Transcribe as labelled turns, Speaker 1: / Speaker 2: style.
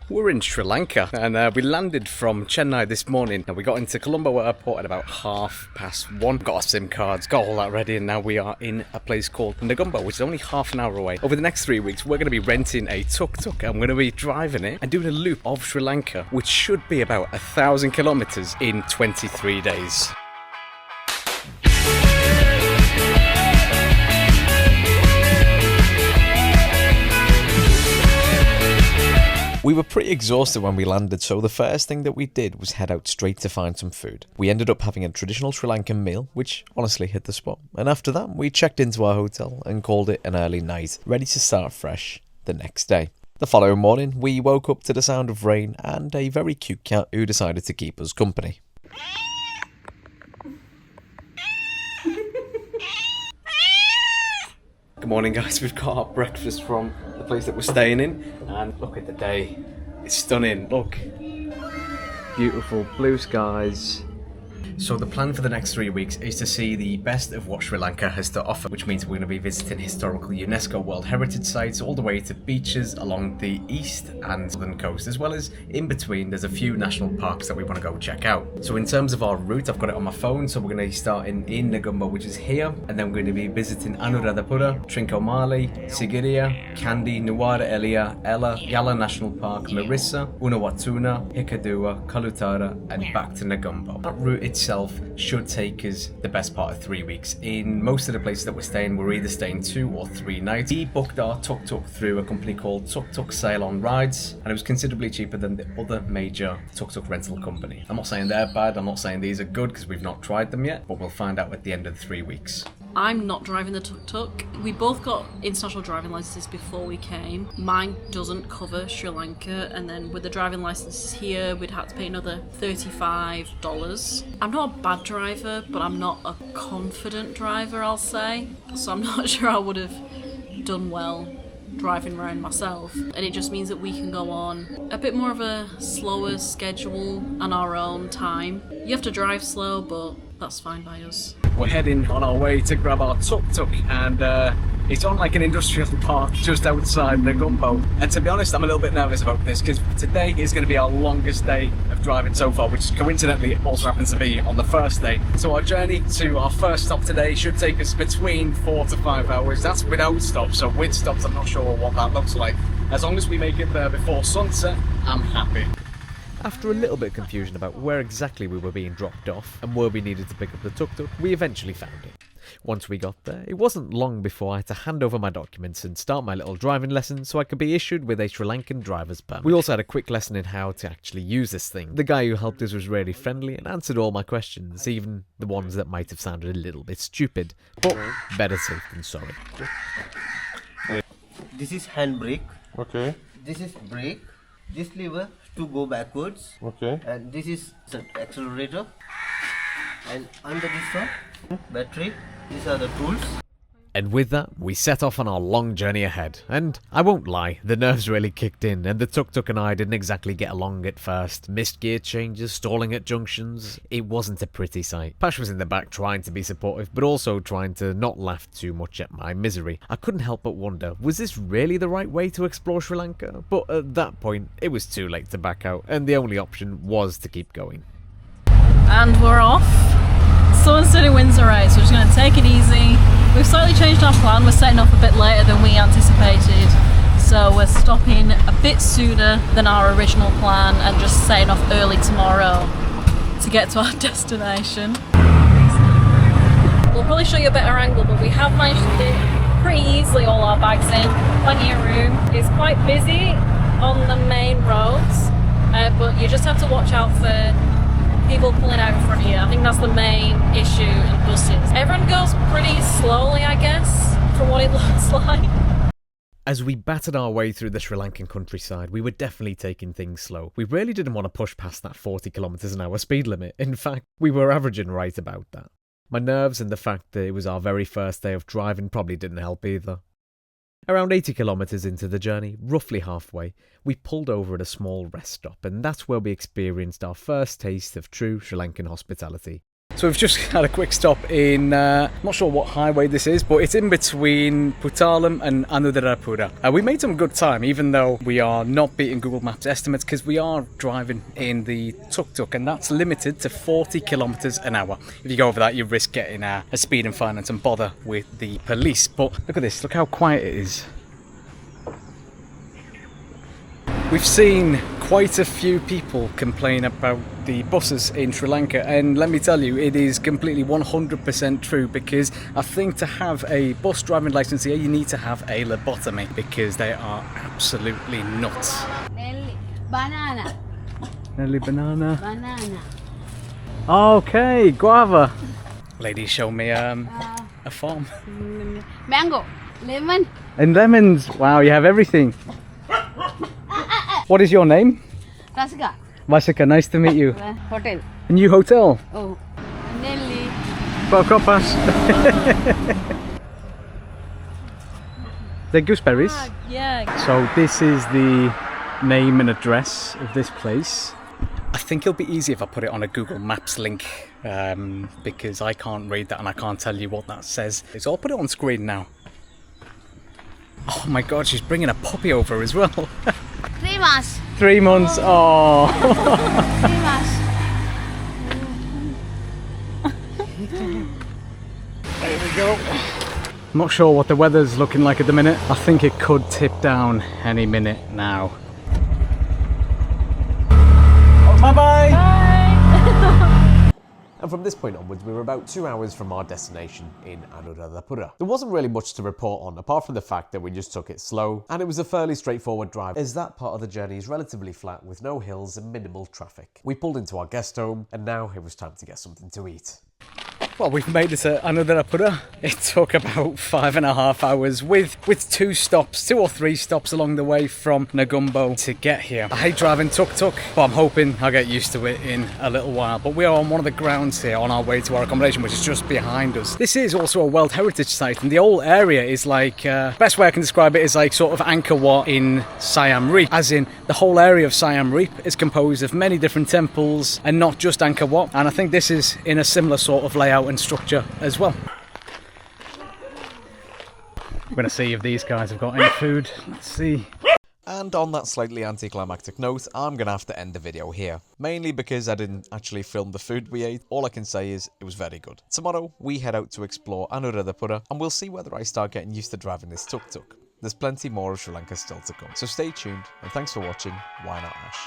Speaker 1: We're in Sri Lanka and we landed from Chennai this morning. Now we got into Colombo Airport at about 1:30. Got our SIM cards, got all that ready, and now we are in a place called Negombo, which is only half an hour away. Over the next 3 weeks, we're going to be renting a tuk-tuk and we're going to be driving it and doing a loop of Sri Lanka, which should be about 1,000 kilometers in 23 days. We were pretty exhausted when we landed, so the first thing that we did was head out straight to find some food. We ended up having a traditional Sri Lankan meal, which honestly hit the spot. And after that, we checked into our hotel and called it an early night, ready to start fresh the next day. The following morning, we woke up to the sound of rain and a very cute cat who decided to keep us company. Good morning, guys. We've got our breakfast from the place that we're staying in, and look at the day. It's stunning. Look, beautiful blue skies. So the plan for the next 3 weeks is to see the best of what Sri Lanka has to offer, which means we're going to be visiting historical UNESCO World Heritage Sites all the way to beaches along the east and southern coast, as well as in between there's a few national parks that we want to go check out. So in terms of our route, I've got it on my phone, so we're going to be starting in Negombo, which is here, and then we're going to be visiting Anuradhapura, Trincomalee, Sigiriya, Kandy, Nuwara Eliya, Ella, Yala National Park, Larissa, Unawatuna, Hikkaduwa, Kalutara, and back to Negombo. That route itself should take us the best part of 3 weeks. In most of the places that we're staying, we're either staying 2 or 3 nights. We booked our tuk-tuk through a company called Tuk Tuk Sail On Rides, and it was considerably cheaper than the other major tuk-tuk rental company. I'm not saying they're bad, I'm not saying these are good because we've not tried them yet, but we'll find out at the end of the 3 weeks.
Speaker 2: I'm not driving the tuk-tuk. We both got international driving licenses before we came. Mine doesn't cover Sri Lanka, and then with the driving licenses here, we'd have to pay another $35. I'm not a bad driver, but I'm not a confident driver, I'll say. So I'm not sure I would have done well driving around myself. And it just means that we can go on a bit more of a slower schedule on our own time. You have to drive slow, but that's fine by us.
Speaker 1: We're heading on our way to grab our tuk-tuk, and it's on like an industrial park just outside Negombo. And to be honest, I'm a little bit nervous about this because today is going to be our longest day of driving so far, which coincidentally also happens to be on the first day. So our journey to our first stop today should take us between 4 to 5 hours. That's without stops, so with stops I'm not sure what that looks like. As long as we make it there before sunset, I'm happy. After a little bit of confusion about where exactly we were being dropped off and where we needed to pick up the tuk-tuk, we eventually found it. Once we got there, it wasn't long before I had to hand over my documents and start my little driving lesson so I could be issued with a Sri Lankan driver's permit. We also had a quick lesson in how to actually use this thing. The guy who helped us was really friendly and answered all my questions, even the ones that might have sounded a little bit stupid, but better safe than sorry.
Speaker 3: This is handbrake.
Speaker 4: Okay,
Speaker 3: This is brake. This lever to go backwards.
Speaker 4: okay.
Speaker 3: And this is the accelerator. And under this one, battery. These are the tools.
Speaker 1: And with that, we set off on our long journey ahead. And I won't lie, the nerves really kicked in, and the tuk-tuk and I didn't exactly get along at first. Missed gear changes, stalling at junctions. It wasn't a pretty sight. Pash was in the back trying to be supportive, but also trying to not laugh too much at my misery. I couldn't help but wonder, was this really the right way to explore Sri Lanka? But at that point, it was too late to back out, and the only option was to keep going.
Speaker 2: And we're off. Sun City wins the race. We're just going to take it easy. We've slightly changed our plan. We're setting off a bit later than we anticipated. So we're stopping a bit sooner than our original plan and just setting off early tomorrow to get to our destination. We'll probably show you a better angle, but we have managed to fit pretty easily all our bags in. Plenty of room. It's quite busy on the main roads, but you just have to watch out for people pulling out in front of you. I think that's the main issue in buses. Everyone goes pretty slowly, I guess, from what it looks like.
Speaker 1: As we battered our way through the Sri Lankan countryside, we were definitely taking things slow. We really didn't want to push past that 40 kilometers an hour speed limit. In fact, we were averaging right about that. My nerves and the fact that it was our very first day of driving probably didn't help either. Around 80 kilometers into the journey, roughly halfway, we pulled over at a small rest stop, and that's where we experienced our first taste of true Sri Lankan hospitality. So So we've just had a quick stop in, not sure what highway this is, but it's in between Puttalam and Anuradhapura. We made some good time, even though we are not beating Google Maps estimates, because we are driving in the tuk-tuk, and that's limited to 40 kilometers an hour. If you go over that, you risk getting a speeding fine and some bother with the police. But look at this, look how quiet it is. We've seen quite a few people complain about the buses in Sri Lanka, and let me tell you, it is completely 100% true, because I think to have a bus driving license here you need to have a lobotomy, because they are absolutely nuts.
Speaker 4: Nelly, banana,
Speaker 1: Nelly banana.
Speaker 4: banana.
Speaker 1: Okay, guava. Lady show me a farm.
Speaker 4: Mango, lemon.
Speaker 1: And lemons. Wow, you have everything. What is your name?
Speaker 4: Rasika.
Speaker 1: Vasika, nice to meet you.
Speaker 4: Hotel.
Speaker 1: A new hotel.
Speaker 4: Oh, Nelly.
Speaker 1: Copas. They're gooseberries.
Speaker 2: Yeah.
Speaker 1: So this is the name and address of this place. I think it'll be easy if I put it on a Google Maps link, because I can't read that and I can't tell you what that says. So I'll put it on screen now. Oh my god, she's bringing a puppy over as well.
Speaker 4: 3 months.
Speaker 1: 3 months. Oh.
Speaker 4: 3 months.
Speaker 1: There we go. I'm not sure what the weather's looking like at the minute. I think it could tip down any minute now. Bye-bye!
Speaker 5: And from this point onwards, we were about 2 hours from our destination in Anuradhapura. There wasn't really much to report on, apart from the fact that we just took it slow, and it was a fairly straightforward drive, as that part of the journey is relatively flat with no hills and minimal traffic. We pulled into our guest home, and now it was time to get something to eat.
Speaker 1: Well, we've made it to Anuradhapura. It took about 5.5 hours with 2 stops, 2 or 3 stops along the way from Negombo to get here. I hate driving tuk-tuk, but I'm hoping I'll get used to it in a little while. But we are on one of the grounds here on our way to our accommodation, which is just behind us. This is also a World Heritage Site, and the whole area is like, best way I can describe it is like sort of Angkor Wat in Siam Reap, as in the whole area of Siam Reap is composed of many different temples and not just Angkor Wat. And I think this is in a similar sort of layout and structure as well. We're gonna see if these guys have got any food. Let's see.
Speaker 5: And on that slightly anticlimactic note, I'm gonna have to end the video here. Mainly because I didn't actually film the food we ate. All I can say is it was very good. Tomorrow, we head out to explore Anuradhapura, and we'll see whether I start getting used to driving this tuk-tuk. There's plenty more of Sri Lanka still to come. So stay tuned, and thanks for watching Why Not Ash.